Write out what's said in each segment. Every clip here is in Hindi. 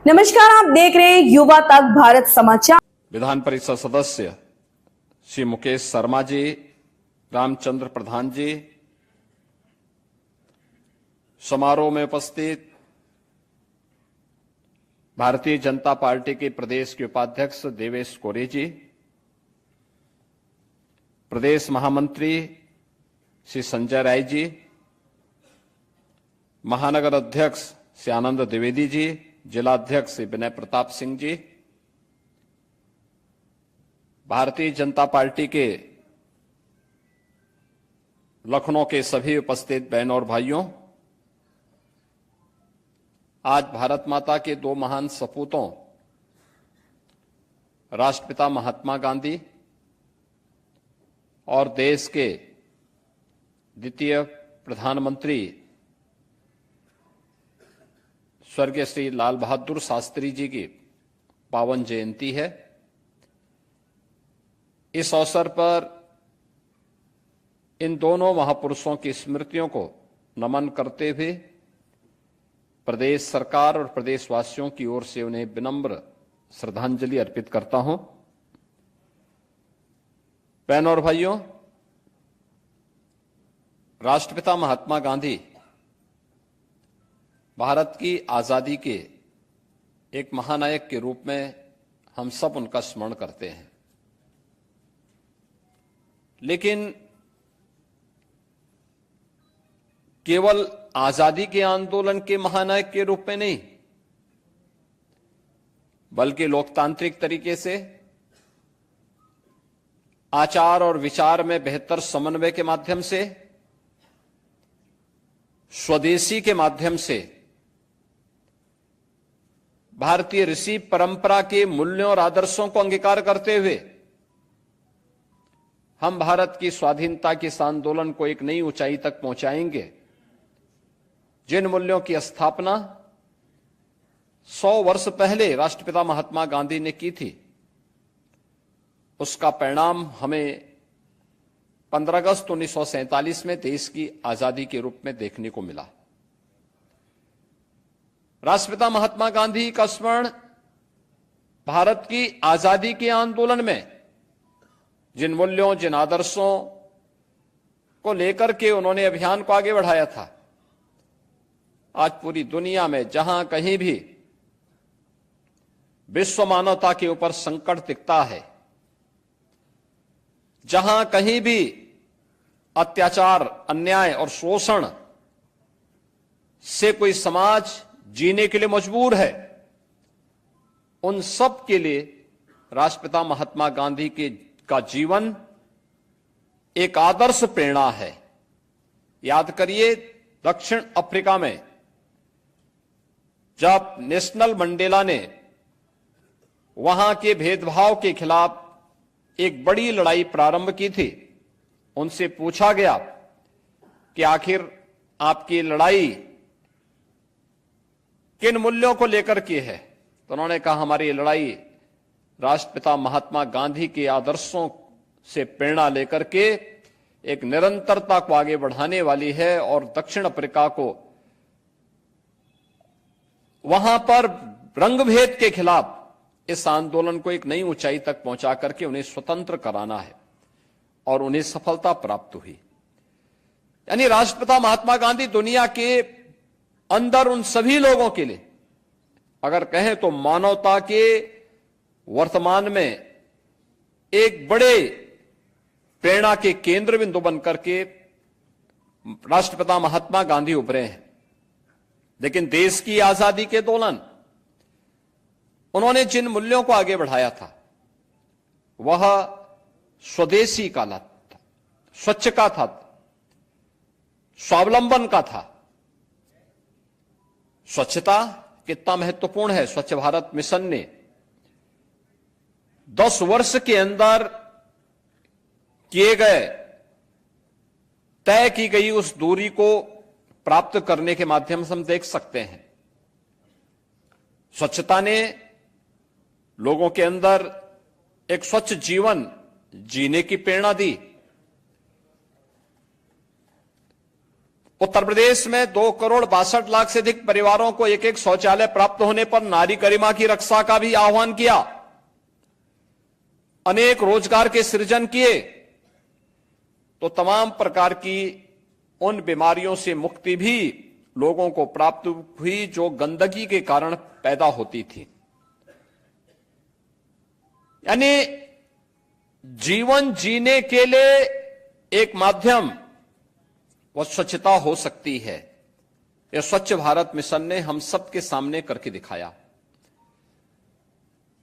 नमस्कार, आप देख रहे हैं युवा तक भारत समाचार। विधान परिषद सदस्य श्री मुकेश शर्मा जी, रामचंद्र प्रधान जी, समारोह में उपस्थित भारतीय जनता पार्टी के प्रदेश के उपाध्यक्ष देवेश कोरे जी, प्रदेश महामंत्री श्री संजय राय जी, महानगर अध्यक्ष श्री आनंद द्विवेदी जी, जिला अध्यक्ष श्री विनय प्रताप सिंह जी, भारतीय जनता पार्टी के लखनऊ के सभी उपस्थित बहनों और भाइयों, आज भारत माता के दो महान सपूतों राष्ट्रपिता महात्मा गांधी और देश के द्वितीय प्रधानमंत्री स्वर्गीय श्री लाल बहादुर शास्त्री जी की पावन जयंती है। इस अवसर पर इन दोनों महापुरुषों की स्मृतियों को नमन करते हुए प्रदेश सरकार और प्रदेशवासियों की ओर से उन्हें विनम्र श्रद्धांजलि अर्पित करता हूं। बहनों और भाइयों, राष्ट्रपिता महात्मा गांधी भारत की आजादी के एक महानायक के रूप में हम सब उनका स्मरण करते हैं, लेकिन केवल आजादी के आंदोलन के महानायक के रूप में नहीं, बल्कि लोकतांत्रिक तरीके से आचार और विचार में बेहतर समन्वय के माध्यम से, स्वदेशी के माध्यम से, भारतीय ऋषि परंपरा के मूल्यों और आदर्शों को अंगीकार करते हुए हम भारत की स्वाधीनता के इस आंदोलन को एक नई ऊंचाई तक पहुंचाएंगे। जिन मूल्यों की स्थापना 100 वर्ष पहले राष्ट्रपिता महात्मा गांधी ने की थी, उसका परिणाम हमें 15 अगस्त 1947 में देश की आजादी के रूप में देखने को मिला। राष्ट्रपिता महात्मा गांधी का स्मरण भारत की आजादी के आंदोलन में जिन मूल्यों, जिन आदर्शों को लेकर के उन्होंने अभियान को आगे बढ़ाया था, आज पूरी दुनिया में जहां कहीं भी विश्व मानवता के ऊपर संकट दिखता है, जहां कहीं भी अत्याचार, अन्याय और शोषण से कोई समाज जीने के लिए मजबूर है, उन सब के लिए राष्ट्रपिता महात्मा गांधी का जीवन एक आदर्श प्रेरणा है। याद करिए, दक्षिण अफ्रीका में जब नेशनल मंडेला ने वहां के भेदभाव के खिलाफ एक बड़ी लड़ाई प्रारंभ की थी, उनसे पूछा गया कि आखिर आपकी लड़ाई किन मूल्यों को लेकर की है, तो उन्होंने कहा हमारी लड़ाई राष्ट्रपिता महात्मा गांधी के आदर्शों से प्रेरणा लेकर के एक निरंतरता को आगे बढ़ाने वाली है और दक्षिण अफ्रीका को वहां पर रंगभेद के खिलाफ इस आंदोलन को एक नई ऊंचाई तक पहुंचा करके उन्हें स्वतंत्र कराना है, और उन्हें सफलता प्राप्त हुई। यानी राष्ट्रपिता महात्मा गांधी दुनिया के अंदर उन सभी लोगों के लिए, अगर कहें तो मानवता के वर्तमान में एक बड़े प्रेरणा के केंद्र बिंदु बनकर के राष्ट्रपिता महात्मा गांधी उभरे हैं। लेकिन देश की आजादी के दौरान उन्होंने जिन मूल्यों को आगे बढ़ाया था, वह स्वदेशी का था, स्वच्छ का था, स्वावलंबन का था। स्वच्छता कितना महत्वपूर्ण है। स्वच्छ भारत मिशन ने 10 वर्ष के अंदर किए गए, तय की गई उस दूरी को प्राप्त करने के माध्यम से हम देख सकते हैं, स्वच्छता ने लोगों के अंदर एक स्वच्छ जीवन जीने की प्रेरणा दी। उत्तर प्रदेश में 2,62,00,000 से अधिक परिवारों को एक एक शौचालय प्राप्त होने पर नारी गरिमा की रक्षा का भी आह्वान किया। अनेक रोजगार के सृजन किए तो तमाम प्रकार की उन बीमारियों से मुक्ति भी लोगों को प्राप्त हुई जो गंदगी के कारण पैदा होती थी। यानी जीवन जीने के लिए एक माध्यम वह स्वच्छता हो सकती है। यह स्वच्छ भारत मिशन ने हम सबके सामने करके दिखाया।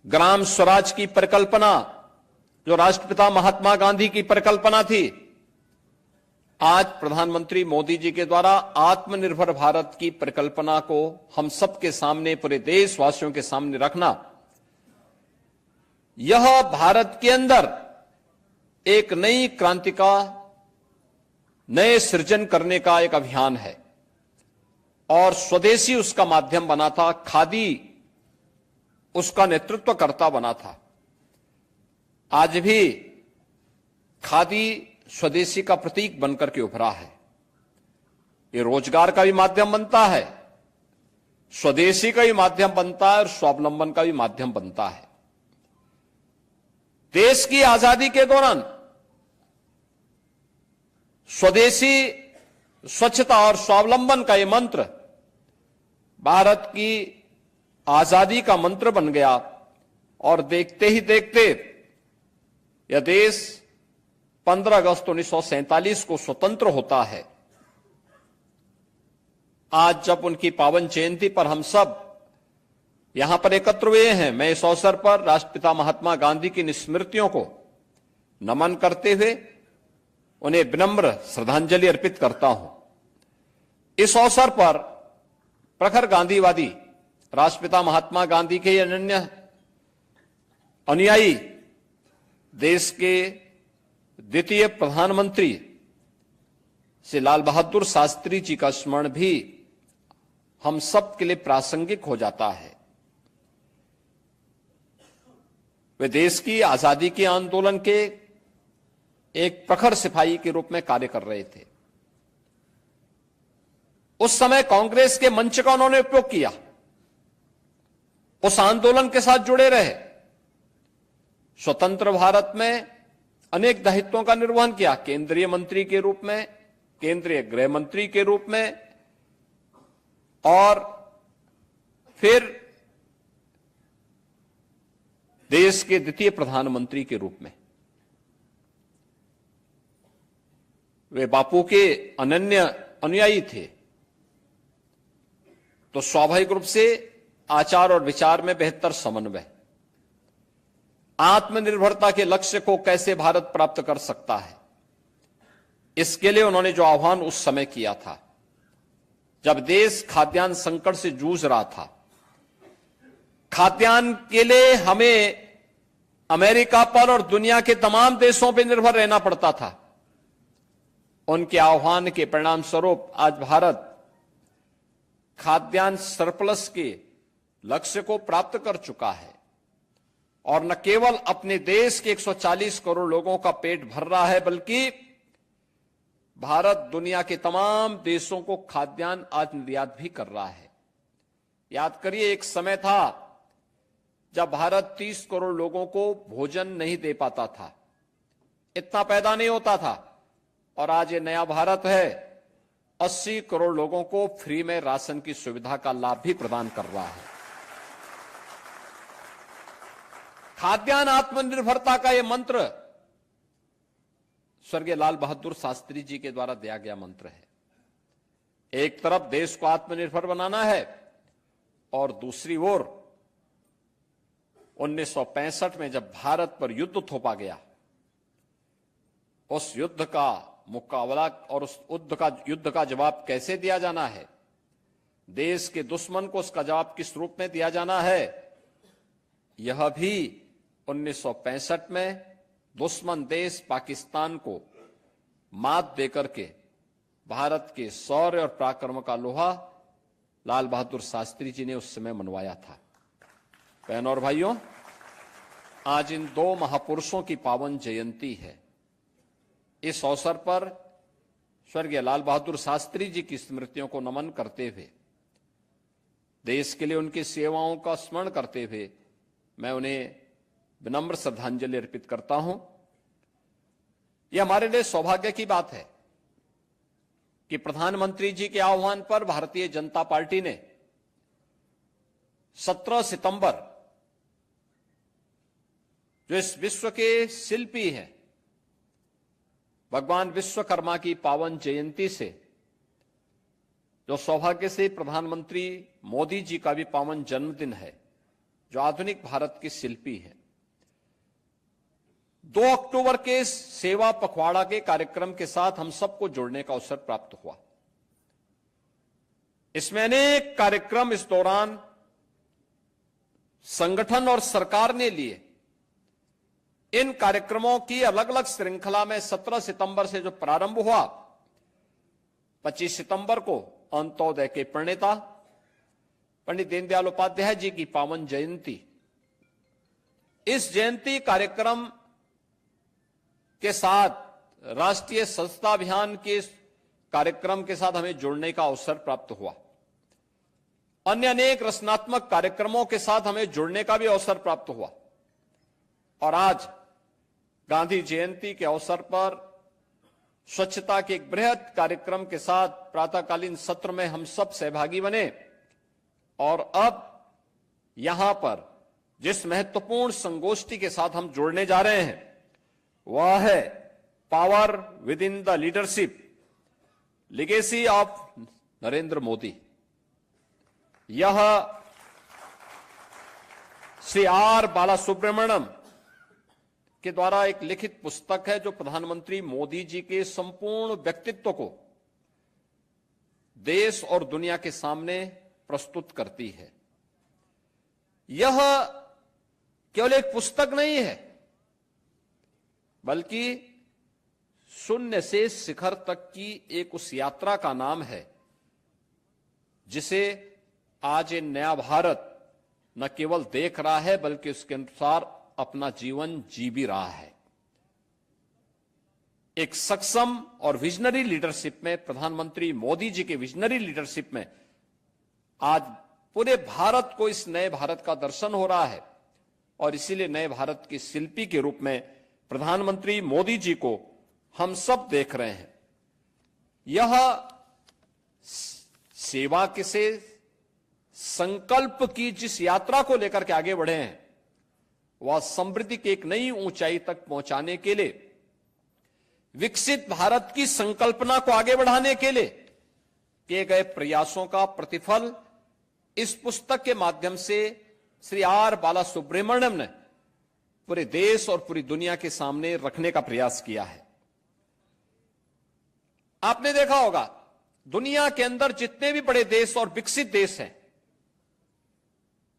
ग्राम स्वराज की परिकल्पना जो राष्ट्रपिता महात्मा गांधी की परिकल्पना थी, आज प्रधानमंत्री मोदी जी के द्वारा आत्मनिर्भर भारत की परिकल्पना को हम सबके सामने, पूरे देशवासियों के सामने रखना, यह भारत के अंदर एक नई क्रांति का, नए सृजन करने का एक अभियान है। और स्वदेशी उसका माध्यम बना था, खादी उसका नेतृत्व करता बना था। आज भी खादी स्वदेशी का प्रतीक बनकर के उभरा है। ये रोजगार का भी माध्यम बनता है, स्वदेशी का भी माध्यम बनता है और स्वावलंबन का भी माध्यम बनता है। देश की आजादी के दौरान स्वदेशी, स्वच्छता और स्वावलंबन का यह मंत्र भारत की आजादी का मंत्र बन गया और देखते ही देखते यह देश 15 अगस्त 1947 को स्वतंत्र होता है। आज जब उनकी पावन जयंती पर हम सब यहां पर एकत्र हुए हैं, मैं इस अवसर पर राष्ट्रपिता महात्मा गांधी की स्मृतियों को नमन करते हुए उन्हें विनम्र श्रद्धांजलि अर्पित करता हूं। इस अवसर पर प्रखर गांधीवादी राष्ट्रपिता महात्मा गांधी के अनन्य अनुयायी देश के द्वितीय प्रधानमंत्री श्री लाल बहादुर शास्त्री जी का स्मरण भी हम सब के लिए प्रासंगिक हो जाता है। वे देश की आजादी के आंदोलन के एक प्रखर सिपाही के रूप में कार्य कर रहे थे। उस समय कांग्रेस के मंच का उन्होंने उपयोग किया, उस आंदोलन के साथ जुड़े रहे, स्वतंत्र भारत में अनेक दायित्वों का निर्वहन किया, केंद्रीय मंत्री के रूप में, केंद्रीय गृह मंत्री के रूप में, और फिर देश के द्वितीय प्रधानमंत्री के रूप में। वे बापू के अनन्य अनुयायी थे, तो स्वाभाविक रूप से आचार और विचार में बेहतर समन्वय, आत्मनिर्भरता के लक्ष्य को कैसे भारत प्राप्त कर सकता है, इसके लिए उन्होंने जो आह्वान उस समय किया था, जब देश खाद्यान्न संकट से जूझ रहा था, खाद्यान्न के लिए हमें अमेरिका पर और दुनिया के तमाम देशों पर निर्भर रहना पड़ता था। उनके आह्वान के परिणाम स्वरूप आज भारत खाद्यान्न सरप्लस के लक्ष्य को प्राप्त कर चुका है और न केवल अपने देश के 140 करोड़ लोगों का पेट भर रहा है, बल्कि भारत दुनिया के तमाम देशों को खाद्यान्न आज निर्यात भी कर रहा है। याद करिए, एक समय था जब भारत 30 करोड़ लोगों को भोजन नहीं दे पाता था, इतना पैदा नहीं होता था, और आज ये नया भारत है, 80 करोड़ लोगों को फ्री में राशन की सुविधा का लाभ भी प्रदान कर रहा है। खाद्यान्न आत्मनिर्भरता का यह मंत्र स्वर्गीय लाल बहादुर शास्त्री जी के द्वारा दिया गया मंत्र है। एक तरफ देश को आत्मनिर्भर बनाना है और दूसरी ओर 1965 में जब भारत पर युद्ध थोपा गया, उस युद्ध का मुकाबला और उस युद्ध का जवाब कैसे दिया जाना है, देश के दुश्मन को उसका जवाब किस रूप में दिया जाना है, यह भी 1965 में दुश्मन देश पाकिस्तान को मात देकर के भारत के शौर्य और पराक्रम का लोहा लाल बहादुर शास्त्री जी ने उस समय मनवाया था। बहनों और भाइयों, आज इन दो महापुरुषों की पावन जयंती है। इस अवसर पर स्वर्गीय लाल बहादुर शास्त्री जी की स्मृतियों को नमन करते हुए, देश के लिए उनकी सेवाओं का स्मरण करते हुए मैं उन्हें विनम्र श्रद्धांजलि अर्पित करता हूं। यह हमारे लिए सौभाग्य की बात है कि प्रधानमंत्री जी के आह्वान पर भारतीय जनता पार्टी ने 17 सितंबर, जो इस विश्व के शिल्पी हैं, भगवान विश्वकर्मा की पावन जयंती से, जो सौभाग्य से प्रधानमंत्री मोदी जी का भी पावन जन्मदिन है, जो आधुनिक भारत के शिल्पी हैं, 2 अक्टूबर के सेवा पखवाड़ा के कार्यक्रम के साथ हम सबको जुड़ने का अवसर प्राप्त हुआ। इसमें अनेक कार्यक्रम इस दौरान संगठन और सरकार ने लिए। इन कार्यक्रमों की अलग अलग श्रृंखला में 17 सितंबर से जो प्रारंभ हुआ, 25 सितंबर को अंत्योदय के प्रणेता पंडित दीनदयाल उपाध्याय जी की पावन जयंती। इस जयंती कार्यक्रम के साथ राष्ट्रीय स्वच्छता अभियान के कार्यक्रम के साथ हमें जुड़ने का अवसर प्राप्त हुआ। अन्य अनेक रचनात्मक कार्यक्रमों के साथ हमें जुड़ने का भी अवसर प्राप्त हुआ। और आज गांधी जयंती के अवसर पर स्वच्छता के एक बृहद कार्यक्रम के साथ प्रातःकालीन सत्र में हम सब सहभागी बने। और अब यहां पर जिस महत्वपूर्ण संगोष्ठी के साथ हम जुड़ने जा रहे हैं वह है power with in the leadership, legacy of Narendra Modi. यह श्री आर बालासुब्रमण्यम के द्वारा एक लिखित पुस्तक है, जो प्रधानमंत्री मोदी जी के संपूर्ण व्यक्तित्व को देश और दुनिया के सामने प्रस्तुत करती है। यह केवल एक पुस्तक नहीं है, बल्कि शून्य से शिखर तक की एक उस यात्रा का नाम है जिसे आज ये नया भारत न केवल देख रहा है बल्कि उसके अनुसार अपना जीवन जी भी रहा है। एक सक्षम और विजनरी लीडरशिप में, प्रधानमंत्री मोदी जी के विजनरी लीडरशिप में आज पूरे भारत को इस नए भारत का दर्शन हो रहा है। और इसीलिए नए भारत के शिल्पी के रूप में प्रधानमंत्री मोदी जी को हम सब देख रहे हैं। यह सेवा के से संकल्प की जिस यात्रा को लेकर के आगे बढ़े हैं, वह समृद्धि की एक नई ऊंचाई तक पहुंचाने के लिए, विकसित भारत की संकल्पना को आगे बढ़ाने के लिए किए गए प्रयासों का प्रतिफल इस पुस्तक के माध्यम से श्री आर बालासुब्रमण्यम ने पूरे देश और पूरी दुनिया के सामने रखने का प्रयास किया है। आपने देखा होगा, दुनिया के अंदर जितने भी बड़े देश और विकसित देश हैं,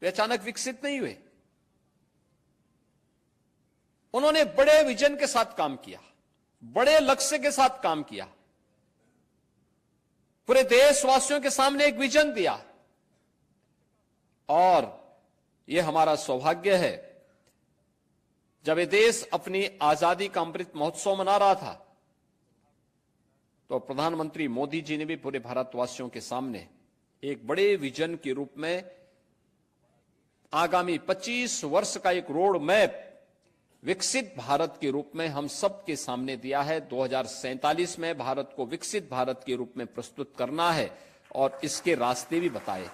वे अचानक विकसित नहीं हुए। उन्होंने बड़े विजन के साथ काम किया, बड़े लक्ष्य के साथ काम किया, पूरे देशवासियों के सामने एक विजन दिया। और यह हमारा सौभाग्य है, जब ये देश अपनी आजादी का अमृत महोत्सव मना रहा था, तो प्रधानमंत्री मोदी जी ने भी पूरे भारतवासियों के सामने एक बड़े विजन के रूप में आगामी 25 वर्ष का एक रोड मैप विकसित भारत के रूप में हम सब के सामने दिया है। 2047 में भारत को विकसित भारत के रूप में प्रस्तुत करना है और इसके रास्ते भी बताए।